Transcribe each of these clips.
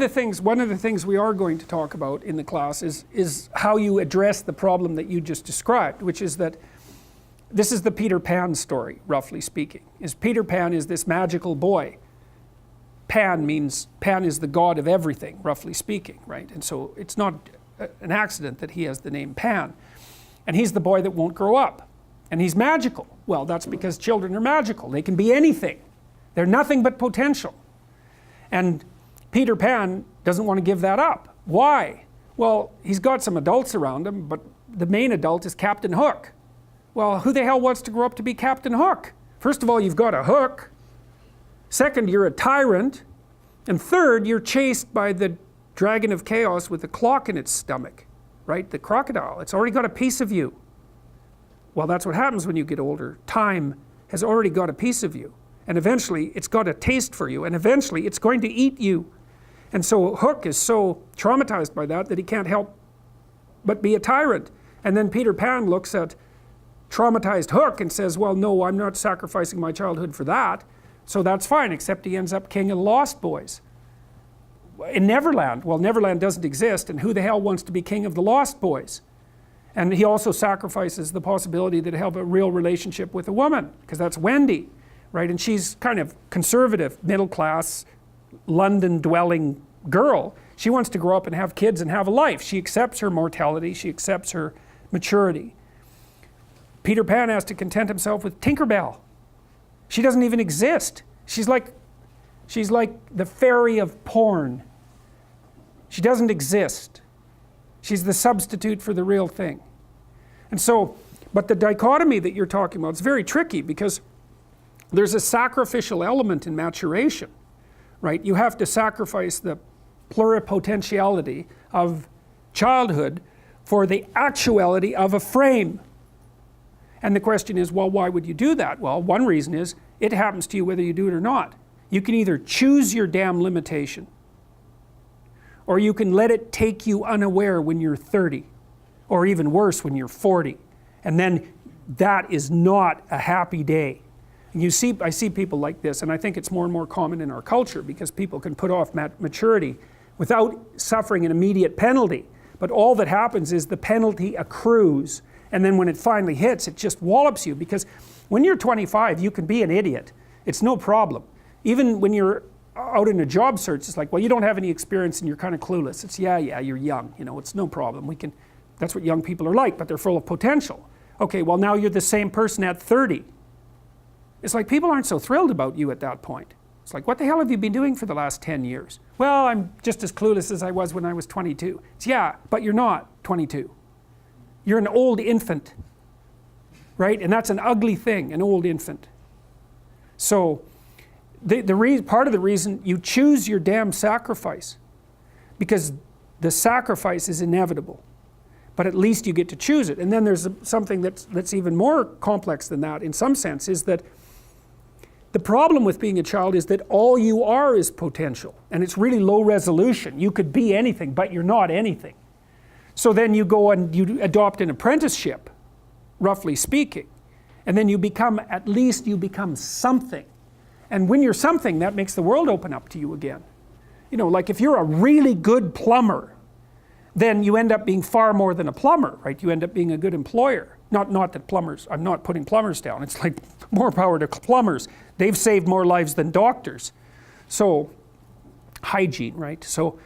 the things we are going to talk about in the class is how you address the problem that you just described, which is that this is the Peter Pan story, roughly speaking. Peter Pan is this magical boy. Pan is the god of everything, roughly speaking, right? And so it's not an accident that he has the name Pan. And he's the boy that won't grow up. And he's magical. Well, that's because children are magical. They can be anything. They're nothing but potential. And Peter Pan doesn't want to give that up. Why? Well, he's got some adults around him, but the main adult is Captain Hook. Well, who the hell wants to grow up to be Captain Hook? First of all, you've got a hook. Second, you're a tyrant. And third, you're chased by the dragon of chaos with a clock in its stomach, right? The crocodile. It's already got a piece of you. Well, that's what happens when you get older. Time has already got a piece of you. And eventually, it's got a taste for you. And eventually, it's going to eat you. And so Hook is so traumatized by that he can't help but be a tyrant. And then Peter Pan looks at traumatized Hook and says, well, no, I'm not sacrificing my childhood for that. So that's fine, except he ends up king of the Lost Boys. In Neverland, well, Neverland doesn't exist, and who the hell wants to be king of the Lost Boys? And he also sacrifices the possibility that he'll have a real relationship with a woman, because that's Wendy, right? And she's kind of conservative, middle class, London-dwelling girl. She wants to grow up and have kids and have a life. She accepts her mortality, she accepts her maturity. Peter Pan has to content himself with Tinkerbell. She doesn't even exist. She's like the fairy of porn. She doesn't exist. She's the substitute for the real thing. And so, but the dichotomy that you're talking about is very tricky, because there's a sacrificial element in maturation, right? You have to sacrifice the pluripotentiality of childhood for the actuality of a frame. And the question is, well, why would you do that? Well, one reason is it happens to you whether you do it or not. You can either choose your damn limitation, or you can let it take you unaware when you're 30, or even worse when you're 40. And then that is not a happy day. And I see people like this, and I think it's more and more common in our culture, because people can put off maturity without suffering an immediate penalty. But all that happens is the penalty accrues. And then when it finally hits, it just wallops you, because when you're 25, you can be an idiot. It's no problem. Even when you're out in a job search, it's like, well, you don't have any experience and you're kind of clueless. It's, yeah, you're young, it's no problem. That's what young people are like, but they're full of potential. Okay, well, now you're the same person at 30. It's like people aren't so thrilled about you at that point. It's like, what the hell have you been doing for the last 10 years? Well, I'm just as clueless as I was when I was 22. It's, yeah, but you're not 22. You're an old infant, right? And that's an ugly thing, an old infant. So part of the reason you choose your damn sacrifice, because the sacrifice is inevitable, but at least you get to choose it. And then there's something that's even more complex than that in some sense, is that the problem with being a child is that all you are is potential, and it's really low resolution. You could be anything, but you're not anything. So then you go and you adopt an apprenticeship, roughly speaking, and then at least you become something. And when you're something, that makes the world open up to you again. Like if you're a really good plumber, then you end up being far more than a plumber, right? You end up being a good employer. Not that plumbers, I'm not putting plumbers down. It's like more power to plumbers. They've saved more lives than doctors. So, hygiene, right? So,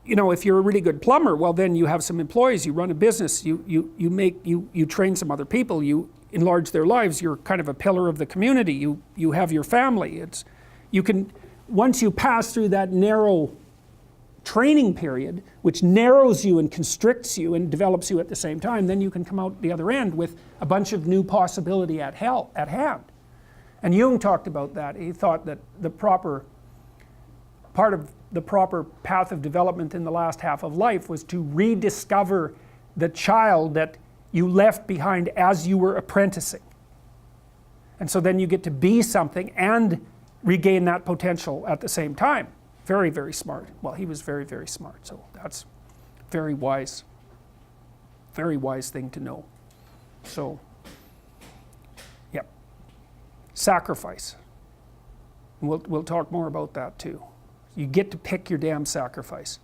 if you're a really good plumber, well, then you have some employees, you run a business, you train some other people, you enlarge their lives, you're kind of a pillar of the community, you have your family. Once you pass through that narrow training period, which narrows you and constricts you and develops you at the same time, then you can come out the other end with a bunch of new possibility at hand. And Jung talked about that. He thought that part of the proper path of development in the last half of life was to rediscover the child that you left behind as you were apprenticing. And so then you get to be something and regain that potential at the same time. Very, very smart. Well, he was very, very smart, so that's very wise thing to know. So, yep. Sacrifice. We'll talk more about that too. You get to pick your damn sacrifice.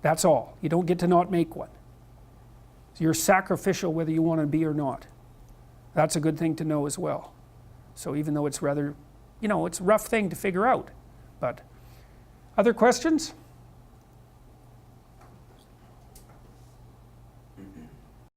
That's all. You don't get to not make one. So you're sacrificial whether you want to be or not. That's a good thing to know as well. So even though it's rather, it's a rough thing to figure out. But other questions?